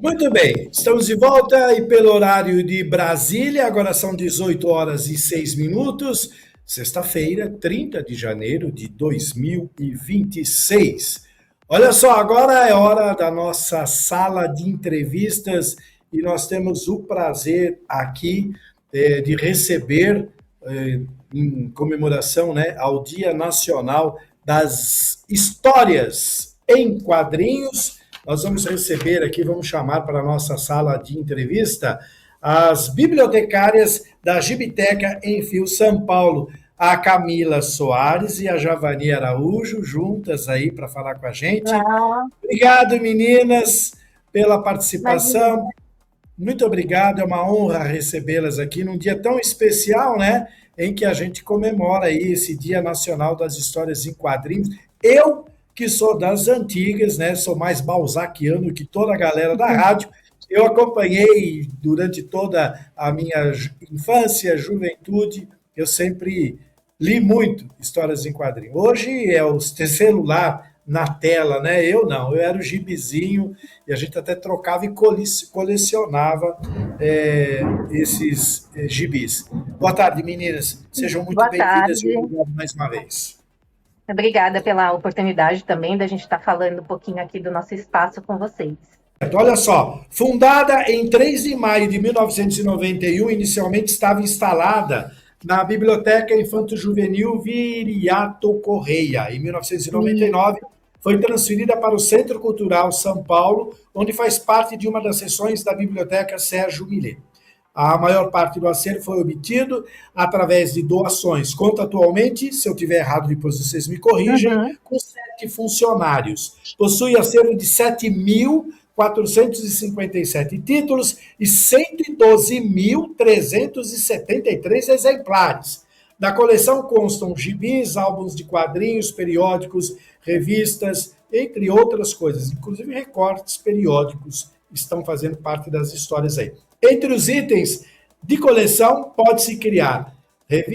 Muito bem, estamos de volta e pelo horário de Brasília, agora são 18 horas e 6 minutos, sexta-feira, 30 de janeiro de 2026. Olha só, agora é hora da nossa sala de entrevistas e nós temos o prazer aqui de receber, em comemoração, né, ao Dia Nacional das Histórias em Quadrinhos. Nós vamos receber aqui, vamos chamar para a nossa sala de entrevista, as bibliotecárias da Gibiteca em Fio São Paulo, a Camila Soares e a Javani Araújo, juntas aí para falar com a gente. Ah, Obrigado, meninas, pela imagina. participação. Muito obrigado, é uma honra recebê-las aqui num dia tão especial, né? Em que a gente comemora aí esse Dia Nacional das Histórias em Quadrinhos. Eu, que sou das antigas, né? Sou mais balzaquiano que toda a galera da rádio. Eu acompanhei durante toda a minha infância, juventude, eu sempre li muito histórias em quadrinhos. Hoje é o celular na tela, né? Eu não, eu era o gibizinho e a gente até trocava e colecionava esses gibis. Boa tarde, meninas. Sejam muito Boa bem-vindas e tarde. obrigado mais uma vez. Obrigada pela oportunidade também da gente estar falando um pouquinho aqui do nosso espaço com vocês. Olha só, fundada em 3 de maio de 1991, inicialmente estava instalada na Biblioteca Infanto-Juvenil Viriato Correia. Em E, 1999, foi transferida para o Centro Cultural São Paulo, onde faz parte de uma das seções da Biblioteca Sérgio Millet. A maior parte do acervo foi obtido através de doações. Conta atualmente, se eu tiver errado, depois vocês me corrigem, uhum, com 7 funcionários. Possui acervo de 7.457 títulos e 112.373 exemplares. Da coleção constam gibis, álbuns de quadrinhos, periódicos, revistas, entre outras coisas. Inclusive recortes periódicos estão fazendo parte das histórias aí. Entre os itens de coleção, pode-se criar,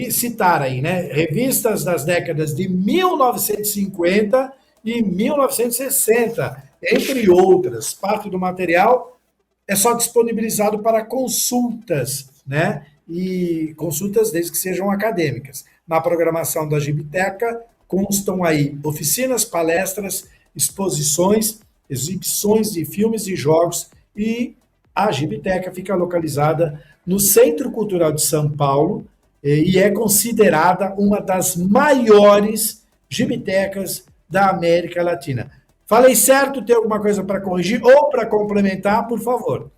citar aí, né? Revistas das décadas de 1950 e 1960, entre outras. Parte do material é só disponibilizado para consultas, né? E consultas desde que sejam acadêmicas. Na programação da Gibiteca constam aí oficinas, palestras, exposições, exibições de filmes e jogos e a Gibiteca fica localizada no Centro Cultural de São Paulo e é considerada uma das maiores gibitecas da América Latina. Falei certo? Tem alguma coisa para corrigir ou para complementar, por favor?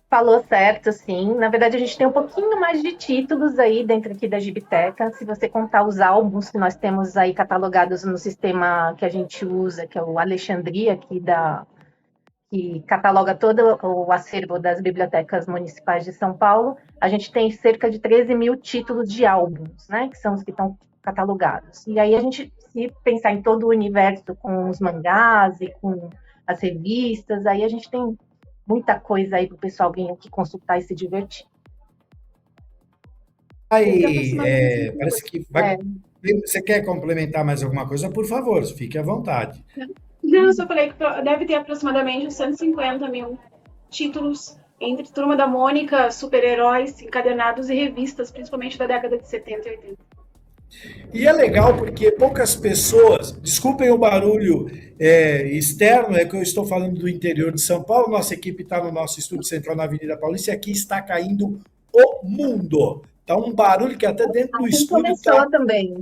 falou certo, sim. Na verdade, a gente tem um pouquinho mais de títulos aí dentro aqui da Gibiteca. Se você contar os álbuns que nós temos aí catalogados no sistema que a gente usa, que é o Alexandria, que cataloga todo o acervo das bibliotecas municipais de São Paulo, a gente tem cerca de 13 mil títulos de álbuns, né, que são os que estão catalogados. E aí a gente, se pensar em todo o universo com os mangás e com as revistas, aí a gente tem muita coisa aí para o pessoal vir aqui consultar e se divertir. Aí, Tem aproximadamente parece que vai. é, Você quer complementar mais alguma coisa? Por favor, fique à vontade. Não, eu só falei que deve ter aproximadamente uns 150 mil títulos entre Turma da Mônica, super-heróis, encadernados e revistas, principalmente da década de 70 e 80. E é legal porque poucas pessoas, desculpem o barulho externo, é que eu estou falando do interior de São Paulo, nossa equipe está no nosso estúdio central na Avenida Paulista e aqui está caindo o mundo. Está um barulho que até dentro do assim estúdio está começou também.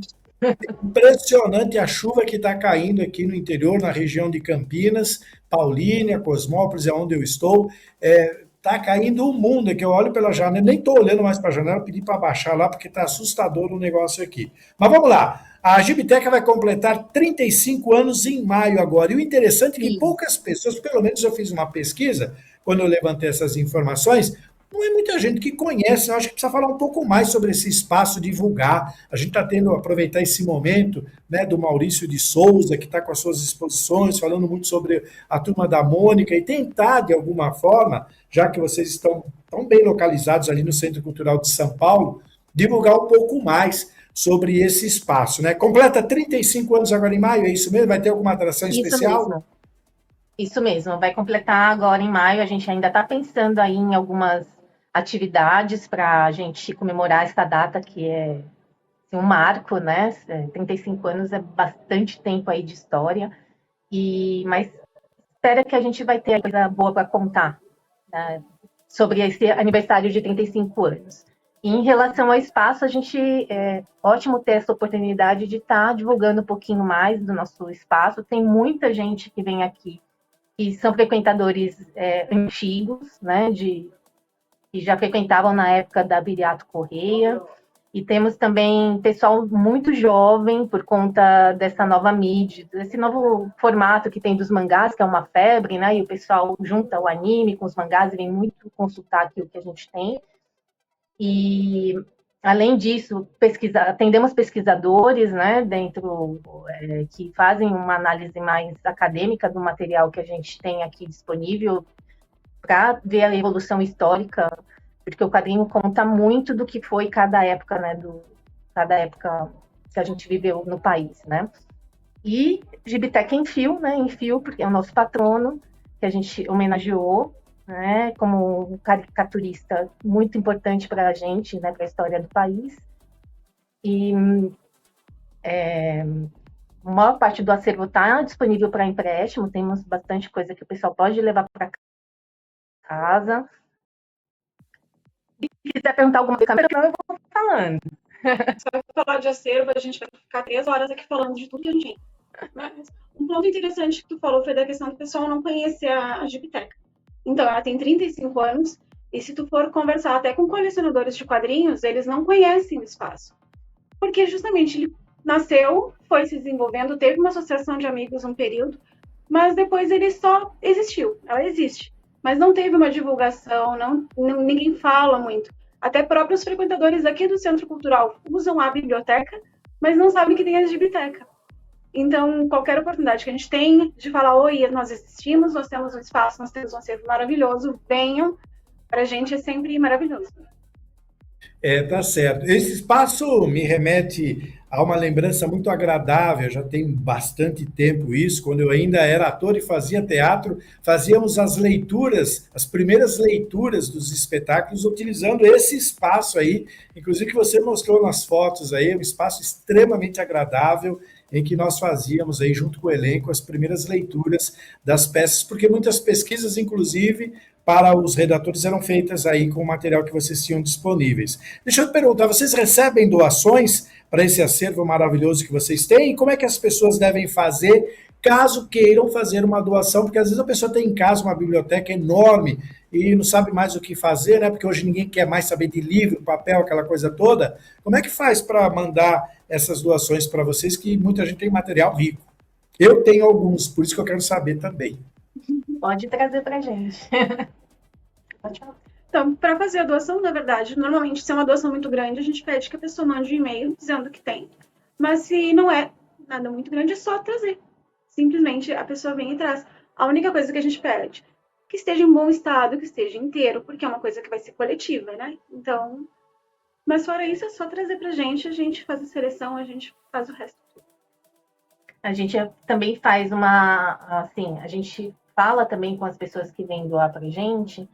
impressionante a chuva que está caindo aqui no interior, na região de Campinas, Paulínia, Cosmópolis, é onde eu estou. Está caindo o mundo, é que eu olho pela janela, nem estou olhando mais para a janela, pedi para baixar lá, porque está assustador o negócio aqui. Mas vamos lá. A Gibiteca vai completar 35 anos em maio agora. E o interessante é que Sim. poucas pessoas, pelo menos eu fiz uma pesquisa, quando eu levantei essas informações, não é muita gente que conhece, eu acho que precisa falar um pouco mais sobre esse espaço, divulgar. A gente está tendo, aproveitar esse momento, né, do Maurício de Souza, que está com as suas exposições, falando muito sobre a Turma da Mônica, e tentar, de alguma forma, já que vocês estão tão bem localizados ali no Centro Cultural de São Paulo, divulgar um pouco mais sobre esse espaço. Né? Completa 35 anos agora em maio, é isso mesmo? Vai ter alguma atração Isso especial? mesmo. Isso mesmo, vai completar agora em maio. A gente ainda está pensando aí em algumas atividades para a gente comemorar essa data que é assim, um marco, né? 35 anos é bastante tempo aí de história, mas espera que a gente vai ter coisa boa para contar, né, sobre esse aniversário de 35 anos. E em relação ao espaço, a gente é ótimo ter essa oportunidade de estar divulgando um pouquinho mais do nosso espaço. Tem muita gente que vem aqui que são frequentadores antigos, né, que já frequentavam na época da Viriato Correia, e temos também pessoal muito jovem por conta dessa nova mídia, desse novo formato que tem dos mangás, que é uma febre, né, e o pessoal junta o anime com os mangás e vem muito consultar aqui o que a gente tem. E além disso, atendemos pesquisadores, né, dentro que fazem uma análise mais acadêmica do material que a gente tem aqui disponível para ver a evolução histórica, porque o quadrinho conta muito do que foi cada época, né, cada época que a gente viveu no país, né. E Gibiteca em Fio, porque é o nosso patrono, que a gente homenageou, né, como um caricaturista muito importante para a gente, né, para a história do país. E a maior parte do acervo está disponível para empréstimo, temos bastante coisa que o pessoal pode levar para casa. Se quiser perguntar alguma coisa, eu vou falando. Se vai falar de acervo, a gente vai ficar 3 horas aqui falando de tudo que a gente tem. Mas um ponto interessante que tu falou foi da questão do pessoal não conhecer a Gibiteca. Então, ela tem 35 anos, e se tu for conversar até com colecionadores de quadrinhos, eles não conhecem o espaço. Porque justamente ele nasceu, foi se desenvolvendo, teve uma associação de amigos um período, mas depois ele só existiu. Ela existe. Mas não teve uma divulgação, ninguém fala muito. Até próprios frequentadores aqui do Centro Cultural usam a biblioteca, mas não sabem que tem a Gibiteca. Então, qualquer oportunidade que a gente tem de falar, oi, nós existimos, nós temos um espaço, nós temos um acervo maravilhoso, venham, para a gente é sempre maravilhoso. Tá certo. Esse espaço me remete a uma lembrança muito agradável, já tem bastante tempo isso, quando eu ainda era ator e fazia teatro, fazíamos as leituras, as primeiras leituras dos espetáculos utilizando esse espaço aí, inclusive que você mostrou nas fotos aí, um espaço extremamente agradável, em que nós fazíamos aí junto com o elenco as primeiras leituras das peças, porque muitas pesquisas, inclusive, para os redatores eram feitas aí com o material que vocês tinham disponíveis. Deixa eu te perguntar, vocês recebem doações para esse acervo maravilhoso que vocês têm? E como é que as pessoas devem fazer caso queiram fazer uma doação? Porque às vezes a pessoa tem em casa uma biblioteca enorme e não sabe mais o que fazer, né? Porque hoje ninguém quer mais saber de livro, papel, aquela coisa toda. Como é que faz para mandar essas doações para vocês, que muita gente tem material rico? Eu tenho alguns, por isso que eu quero saber também. Pode trazer para a gente. Pode falar. Então, para fazer a doação, na verdade, normalmente, se é uma doação muito grande, a gente pede que a pessoa mande um e-mail dizendo que tem. Mas se não é nada muito grande, é só trazer. Simplesmente a pessoa vem e traz. A única coisa que a gente pede, que esteja em bom estado, que esteja inteiro, porque é uma coisa que vai ser coletiva, né? Então, mas fora isso, é só trazer pra gente, a gente faz a seleção, a gente faz o resto. A gente também faz a gente fala também com as pessoas que vêm doar pra gente,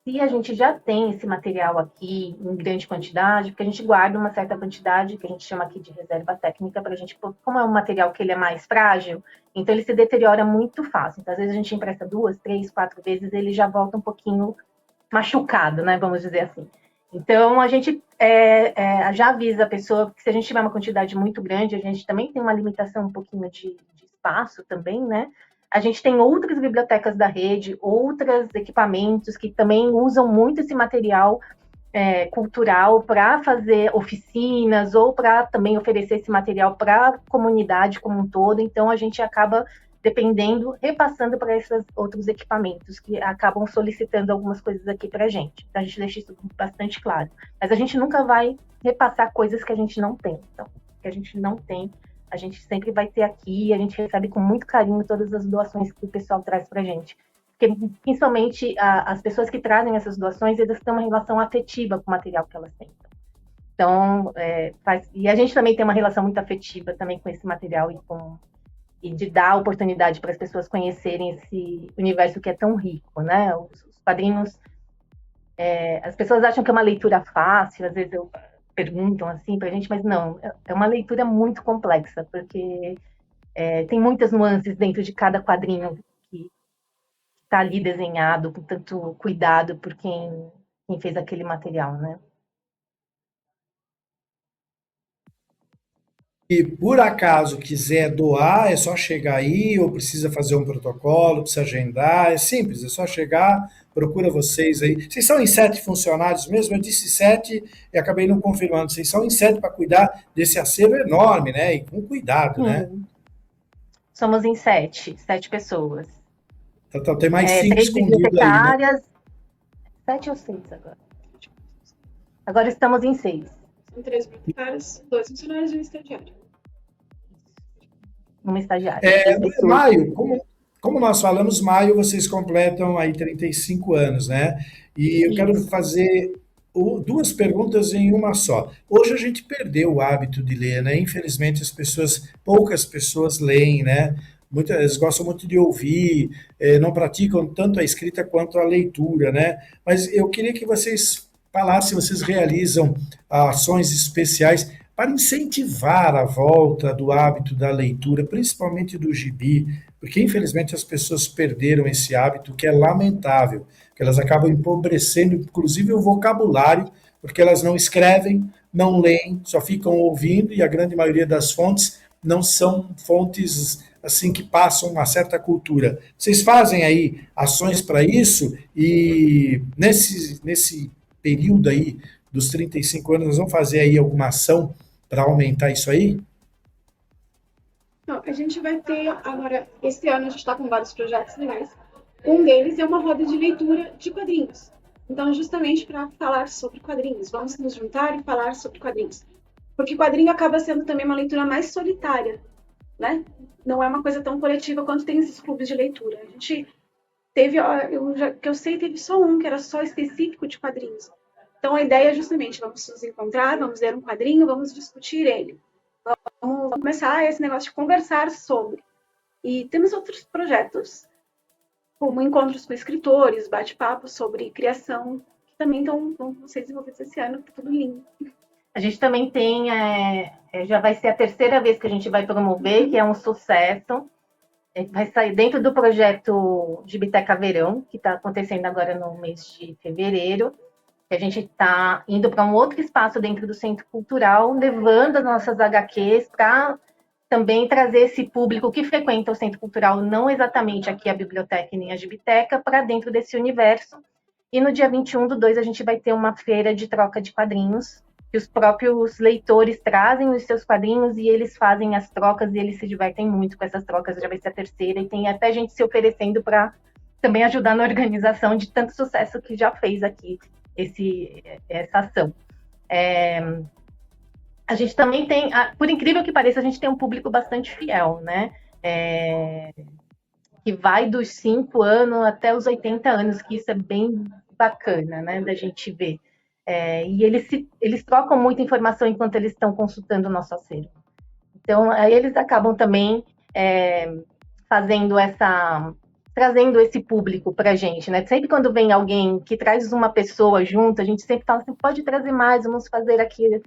se a gente já tem esse material aqui em grande quantidade, porque a gente guarda uma certa quantidade, que a gente chama aqui de reserva técnica, para a gente, como é um material que ele é mais frágil, então ele se deteriora muito fácil. Então, às vezes a gente empresta 2, 3, 4 vezes, ele já volta um pouquinho machucado, né? Vamos dizer assim. Então, a gente já avisa a pessoa que se a gente tiver uma quantidade muito grande, a gente também tem uma limitação um pouquinho de espaço também, né? A gente tem outras bibliotecas da rede, outros equipamentos que também usam muito esse material cultural para fazer oficinas ou para também oferecer esse material para a comunidade como um todo. Então, a gente acaba dependendo, repassando para esses outros equipamentos que acabam solicitando algumas coisas aqui para a gente. Então, a gente deixa isso bastante claro. Mas a gente nunca vai repassar coisas que a gente não tem. Então, que a gente não tem, a gente sempre vai ter aqui, a gente recebe com muito carinho todas as doações que o pessoal traz para a gente. Porque, principalmente, as pessoas que trazem essas doações, eles têm uma relação afetiva com o material que elas têm. Então, e a gente também tem uma relação muito afetiva também com esse material e com e de dar oportunidade para as pessoas conhecerem esse universo que é tão rico, né? Os quadrinhos, as pessoas acham que é uma leitura fácil, às vezes perguntam assim para a gente, mas não, é uma leitura muito complexa, porque tem muitas nuances dentro de cada quadrinho que está ali desenhado com tanto cuidado por quem fez aquele material, né? E por acaso quiser doar, é só chegar aí, ou precisa fazer um protocolo, precisa agendar, é simples, é só chegar, procura vocês aí. Vocês são em 7 funcionários mesmo? Eu disse 7 e acabei não confirmando. Vocês são em 7 para cuidar desse acervo enorme, né? E com cuidado, né? Sim, somos em sete pessoas. Então, tem mais 5 Três escondidos aí, né? bibliotecárias, 7 ou 6 agora. Agora estamos em 6. São 3 bibliotecários, 2 funcionários e um estagiário. Uma estagiária, 6 pessoas. Maio, como nós falamos, maio vocês completam aí 35 anos, né? E eu quero Isso. fazer duas perguntas em uma só. Hoje a gente perdeu o hábito de ler, né? Infelizmente poucas pessoas leem, né? Muitas gostam muito de ouvir, não praticam tanto a escrita quanto a leitura, né? Mas eu queria que vocês falassem, vocês realizam ações especiais para incentivar a volta do hábito da leitura, principalmente do gibi, porque infelizmente as pessoas perderam esse hábito, que é lamentável, que elas acabam empobrecendo, inclusive o vocabulário, porque elas não escrevem, não leem, só ficam ouvindo, e a grande maioria das fontes não são fontes assim que passam uma certa cultura. Vocês fazem aí ações para isso, e nesse período aí dos 35 anos, nós vamos fazer aí alguma ação para aumentar isso aí? Então, a gente vai ter agora, esse ano a gente está com vários projetos legais. Um deles é uma roda de leitura de quadrinhos. Então, justamente para falar sobre quadrinhos. Vamos nos juntar e falar sobre quadrinhos. Porque quadrinho acaba sendo também uma leitura mais solitária, né? Não é uma coisa tão coletiva quanto tem esses clubes de leitura. A gente teve, que eu sei, teve só um que era só específico de quadrinhos. Então, a ideia é justamente, vamos nos encontrar, vamos ler um quadrinho, vamos discutir ele. Vamos começar esse negócio de conversar sobre. E temos outros projetos, como encontros com escritores, bate-papo sobre criação, que também vão ser desenvolvidos esse ano, que tá tudo lindo. A gente também tem, já vai ser a terceira vez que a gente vai promover, que é um sucesso. Vai sair dentro do projeto de Biblioteca Verão, que está acontecendo agora no mês de fevereiro. Que a gente está indo para um outro espaço dentro do Centro Cultural, levando as nossas HQs para também trazer esse público que frequenta o Centro Cultural, não exatamente aqui a biblioteca e nem a Gibiteca, para dentro desse universo. E no dia 21/2 a gente vai ter uma feira de troca de quadrinhos, que os próprios leitores trazem os seus quadrinhos e eles fazem as trocas e eles se divertem muito com essas trocas, já vai ser a terceira, e tem até gente se oferecendo para também ajudar na organização de tanto sucesso que já fez aqui essa ação. A gente também tem, por incrível que pareça, a gente tem um público bastante fiel, né? Que vai dos 5 anos até os 80 anos, que isso é bem bacana, né? Da gente ver. E eles trocam muita informação enquanto eles estão consultando o nosso acervo. Então, aí eles acabam também trazendo esse público para a gente, né? Sempre quando vem alguém que traz uma pessoa junto, a gente sempre fala assim, pode trazer mais, vamos fazer aqui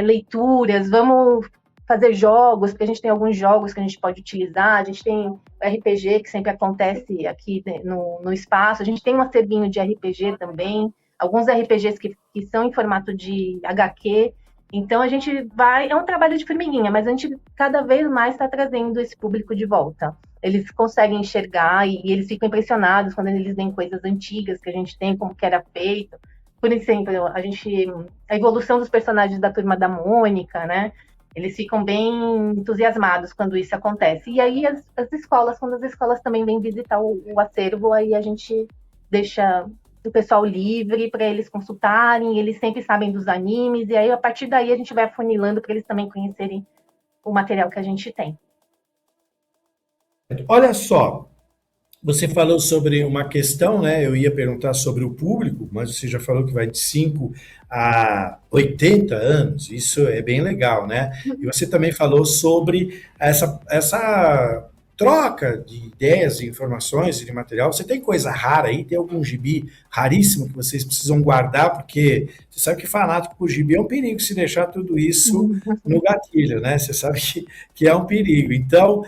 leituras, vamos fazer jogos, porque a gente tem alguns jogos que a gente pode utilizar, a gente tem RPG que sempre acontece aqui no espaço, a gente tem um acervinho de RPG também, alguns RPGs que são em formato de HQ, então a gente é um trabalho de formiguinha, mas a gente cada vez mais está trazendo esse público de volta. Eles conseguem enxergar e eles ficam impressionados quando eles veem coisas antigas que a gente tem, como que era feito. Por exemplo, a evolução dos personagens da Turma da Mônica, né? Eles ficam bem entusiasmados quando isso acontece. E aí as escolas, quando as escolas também vêm visitar o acervo, aí a gente deixa o pessoal livre para eles consultarem, eles sempre sabem dos animes, e aí a partir daí a gente vai afunilando para eles também conhecerem o material que a gente tem. Olha só, você falou sobre uma questão, né? Eu ia perguntar sobre o público, mas você já falou que vai de 5 a 80 anos, isso é bem legal, né? E você também falou sobre essa troca de ideias, de informações e de material. Você tem coisa rara aí? Tem algum gibi raríssimo que vocês precisam guardar? Porque você sabe que fanático por gibi é um perigo se deixar tudo isso no gatilho, né? Você sabe que é um perigo. Então,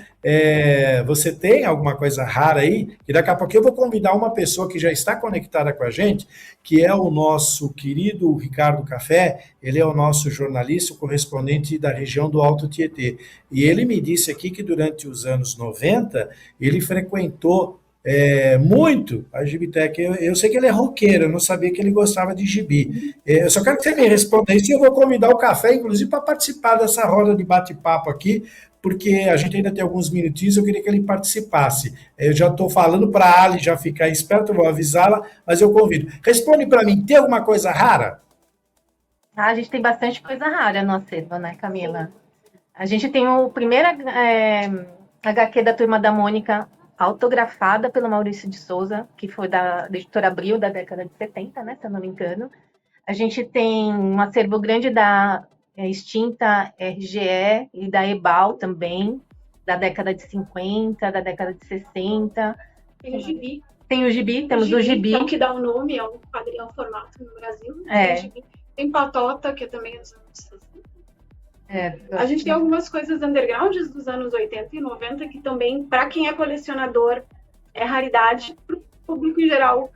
você tem alguma coisa rara aí? E daqui a pouco eu vou convidar uma pessoa que já está conectada com a gente, que é o nosso querido Ricardo Café. Ele é o nosso jornalista, o correspondente da região do Alto Tietê. E ele me disse aqui que durante os anos 90, ele frequentou muito a Gibitec. Eu sei que ele é roqueiro, eu não sabia que ele gostava de gibi. Eu só quero que você me responda isso e eu vou convidar o Café, inclusive, para participar dessa roda de bate-papo aqui, porque a gente ainda tem alguns minutinhos, eu queria que ele participasse. Eu já estou falando para a Ali já ficar esperta, eu vou avisá-la, mas eu convido. Responde para mim, tem alguma coisa rara? A gente tem bastante coisa rara no acervo, né, Camila? A gente tem o primeiro HQ da Turma da Mônica, autografada pelo Maurício de Souza, que foi da editora Abril, da década de 70, né, se eu não me engano. A gente tem um acervo grande da extinta RGE e da EBAL também, da década de 50, da década de 60. Tem o gibi. Tem o gibi, temos o gibi. É o que dá o nome, é um quadrinho formato no Brasil. Tem Patota, que é também dos anos 60. A gente tem algumas coisas undergrounds dos anos 80 e 90 que também, para quem é colecionador, é raridade, para o público em geral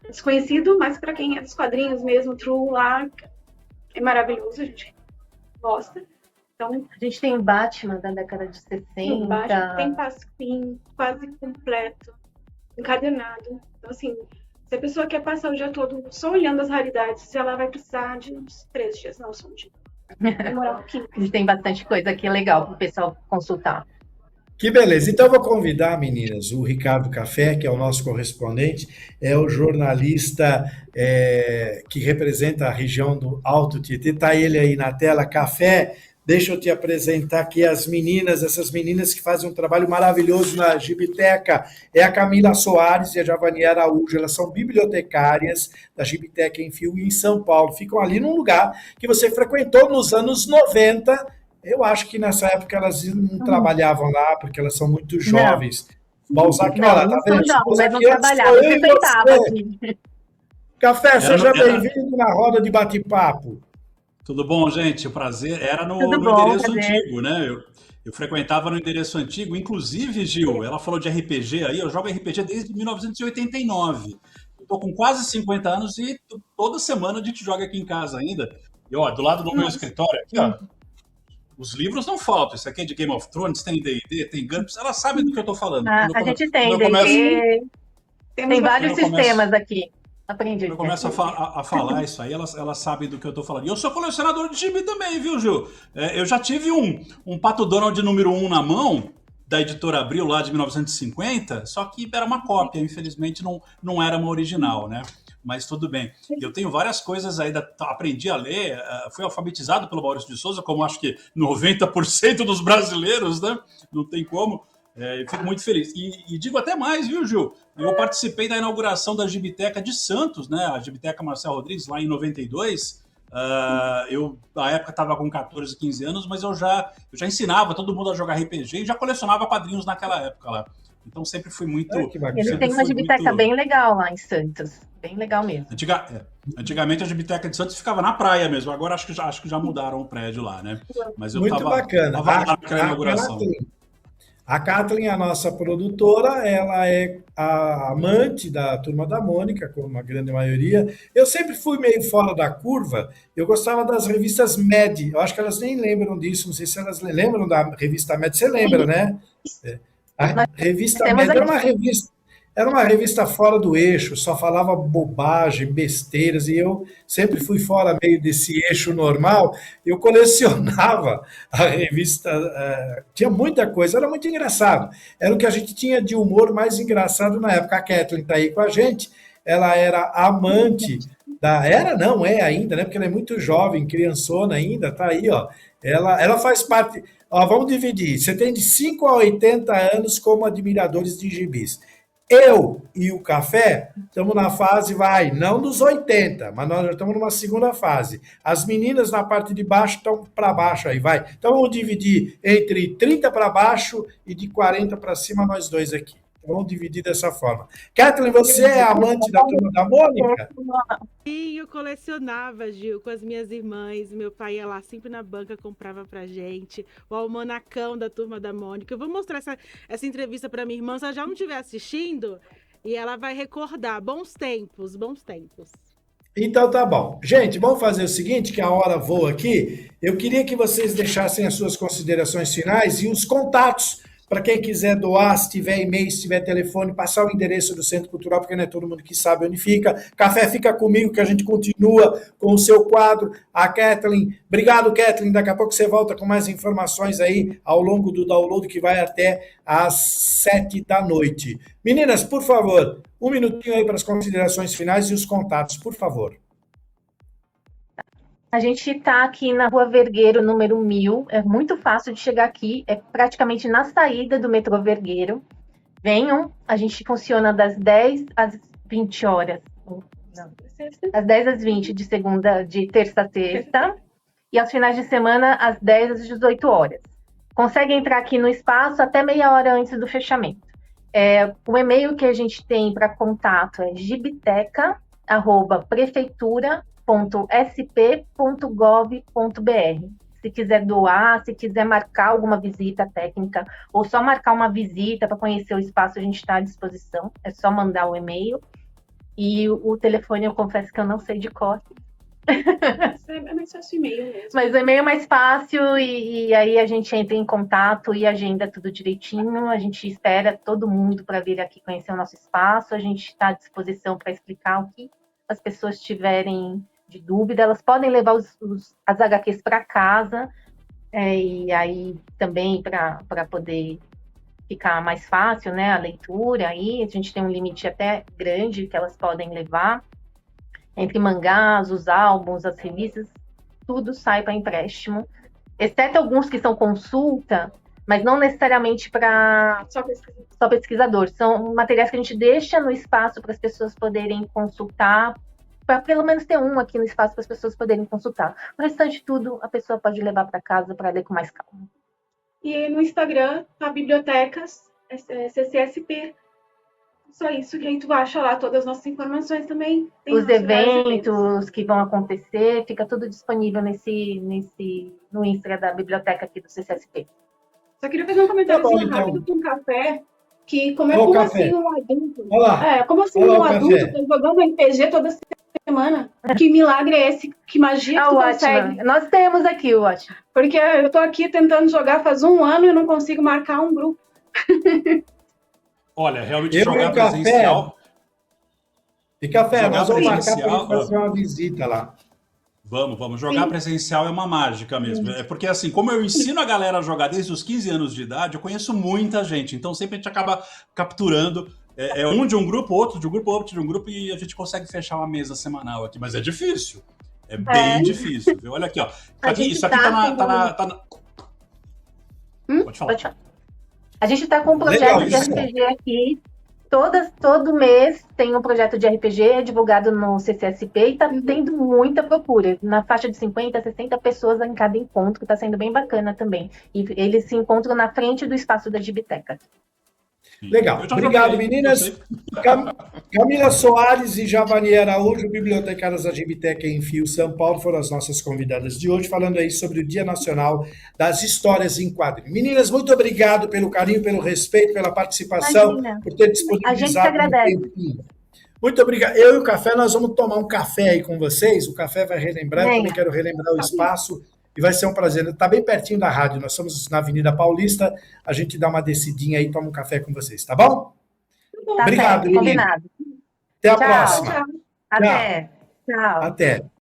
desconhecido, mas para quem é dos quadrinhos mesmo, true lá, é maravilhoso, a gente gosta. Então, a gente tem o Batman da década de 60. Batman, tem Pasquim, quase completo, encadernado. Então, assim, se a pessoa quer passar o dia todo só olhando as raridades, ela vai precisar de uns 3 dias, não só um dia. Demorar um pouquinho. A gente tem bastante coisa aqui legal para o pessoal consultar. Que beleza. Então, eu vou convidar, meninas, o Ricardo Café, que é o nosso correspondente, é o jornalista que representa a região do Alto Tietê. Está ele aí na tela. Café, deixa eu te apresentar aqui as meninas, essas meninas que fazem um trabalho maravilhoso na Gibiteca. É a Camila Soares e a Javani Araújo. Elas são bibliotecárias da Gibiteca em Fio em São Paulo. Ficam ali num lugar que você frequentou nos anos 90. Eu acho que nessa época elas não trabalhavam lá, porque elas são muito jovens. Balzac, olha, tá vendo? Mas não trabalhava, eu frequentava aqui. Café, seja bem-vindo na roda de bate-papo. Tudo bom, gente? O prazer era no endereço antigo, né? Eu frequentava no endereço antigo, inclusive, Gil, ela falou de RPG aí, eu jogo RPG desde 1989. Estou com quase 50 anos e toda semana a gente joga aqui em casa ainda. E, ó, do lado do meu escritório aqui, ó, os livros não faltam. Isso aqui é de Game of Thrones, tem D&D, tem GURPS, ela sabe do que eu estou falando. A gente tem D&D, tem vários sistemas aqui. Aprendi. Eu começo a falar isso aí, elas sabem do que eu estou falando. E eu sou colecionador de gibi também, viu, Gil? Eu já tive um Pato Donald número 1 na mão, da editora Abril, lá de 1950, só que era uma cópia, infelizmente não era uma original, né? Mas tudo bem. Eu tenho várias coisas aí, aprendi a ler, fui alfabetizado pelo Maurício de Souza, como acho que 90% dos brasileiros, né? Não tem como. Eu fico muito feliz. E digo até mais, viu, Gil? Eu participei da inauguração da Gibiteca de Santos, né? A Gibiteca Marcel Rodrigues, lá em 92. Eu, na época, estava com 14, 15 anos, mas eu já ensinava todo mundo a jogar RPG e já colecionava quadrinhos naquela época lá. Então sempre fui muito... Ele tem uma Gibiteca bem legal lá em Santos. Bem legal mesmo. Antigamente a Gibiteca de Santos ficava na praia mesmo. Agora acho que já mudaram o prédio lá, né? Mas eu muito bacana. Tava naquela inauguração. A Kathleen, a nossa produtora, ela é a amante da Turma da Mônica, como a grande maioria. Eu sempre fui meio fora da curva, eu gostava das revistas Mad, eu acho que elas nem lembram disso, não sei se elas lembram da revista Mad, você lembra, né? A revista Mad era uma revista fora do eixo, só falava bobagem, besteiras, e eu sempre fui fora meio desse eixo normal. Eu colecionava a revista, tinha muita coisa, era muito engraçado. Era o que a gente tinha de humor mais engraçado na época. A Kathleen está aí com a gente, ela era amante não é ainda, né? Porque ela é muito jovem, criançona ainda, tá aí, ó. Ela faz parte, ó, vamos dividir, você tem de 5 a 80 anos como admiradores de gibis. Eu e o café estamos na fase, não dos 80, mas nós já estamos numa segunda fase. As meninas na parte de baixo estão para baixo aí, vai. Então vamos dividir entre 30 para baixo e de 40 para cima nós dois aqui. Vamos dividir dessa forma. Kathleen, você é amante da Turma da Mônica? Sim, eu colecionava, Gil, com as minhas irmãs. Meu pai ia lá sempre na banca, comprava pra gente. O almanacão da Turma da Mônica. Eu vou mostrar essa entrevista pra minha irmã, se ela já não estiver assistindo, e ela vai recordar. Bons tempos, bons tempos. Então tá bom. Gente, vamos fazer o seguinte, que a hora voa aqui. Eu queria que vocês deixassem as suas considerações finais e os contatos para quem quiser doar, se tiver e-mail, se tiver telefone, passar o endereço do Centro Cultural, porque não é todo mundo que sabe onde fica. Café, fica comigo, que a gente continua com o seu quadro. A Kathleen, obrigado, Kathleen. Daqui a pouco você volta com mais informações aí ao longo do download, que vai até às 7 da noite. Meninas, por favor, um minutinho aí para as considerações finais e os contatos, por favor. A gente está aqui na Rua Vergueiro, número 1000. É muito fácil de chegar aqui. É praticamente na saída do metrô Vergueiro. Venham. A gente funciona das 10 às 20 horas. Não, das 10 às 20 de terça a sexta. E aos finais de semana, às 10 às 18 horas. Consegue entrar aqui no espaço até meia hora antes do fechamento. O e-mail que a gente tem para contato é gibteca@prefeitura.sp.gov.br. Se quiser doar, se quiser marcar alguma visita técnica ou só marcar uma visita para conhecer o espaço, a gente está à disposição. É só mandar o e-mail. E o telefone, eu confesso que eu não sei de cor. É mais fácil o e-mail mesmo. Mas o e-mail é mais fácil e aí a gente entra em contato e agenda tudo direitinho. A gente espera todo mundo para vir aqui conhecer o nosso espaço. A gente está à disposição para explicar o que as pessoas tiverem de dúvida. Elas podem levar as HQs para casa e aí também para poder ficar mais fácil, né, a leitura. Aí a gente tem um limite até grande que elas podem levar. Entre mangás, os álbuns, as revistas, tudo sai para empréstimo, exceto alguns que são consulta, mas não necessariamente para só pesquisador. São materiais que a gente deixa no espaço para as pessoas poderem consultar, para pelo menos ter um aqui no espaço para as pessoas poderem consultar. O restante tudo a pessoa pode levar para casa para ler com mais calma. E no Instagram, a Bibliotecas, CCSP. Só isso, que aí tu acha lá todas as nossas informações também. Tem os eventos que vão acontecer, fica tudo disponível no Insta da biblioteca aqui do CCSP. Só queria fazer um comentário rápido com o Café, que como assim um adulto... como assim um adulto tá jogando RPG toda semana? Que milagre é esse? Que magia que tu consegue? Nós temos aqui o ótimo. Porque eu tô aqui tentando jogar faz 1 ano e não consigo marcar um grupo. Olha, realmente jogar presencial... E Café, nós vamos marcar para fazer uma visita lá. Vamos. Jogar presencial é uma mágica mesmo. É porque, assim, como eu ensino a galera a jogar desde os 15 anos de idade, eu conheço muita gente. Então, sempre a gente acaba capturando um de um grupo, outro de um grupo, outro de um grupo, e a gente consegue fechar uma mesa semanal aqui. Mas é difícil. É bem difícil, viu? Olha aqui, ó. Isso aqui tá na... Pode falar. A gente está com um projeto de RPG aqui. Todo mês tem um projeto de RPG, é divulgado no CCSP e está tendo muita procura. Na faixa de 50, 60 pessoas em cada encontro, que está sendo bem bacana também. E eles se encontram na frente do espaço da Gibteca. Legal. Obrigado, meninas. Camila Soares e Javani Araújo, bibliotecárias da Gibteca em Fio, São Paulo, foram as nossas convidadas de hoje, falando aí sobre o Dia Nacional das Histórias em Quadrinhos. Meninas, muito obrigado pelo carinho, pelo respeito, pela participação, por ter disponibilizado. A gente que agradece. Muito obrigado. Eu e o Café, nós vamos tomar um café aí com vocês. O Café vai relembrar, eu também quero relembrar o espaço. E vai ser um prazer. Está bem pertinho da rádio. Nós somos na Avenida Paulista. A gente dá uma descidinha aí e toma um café com vocês, tá bom? Tá obrigado, combinado. Até a próxima. Até. Tchau. Até.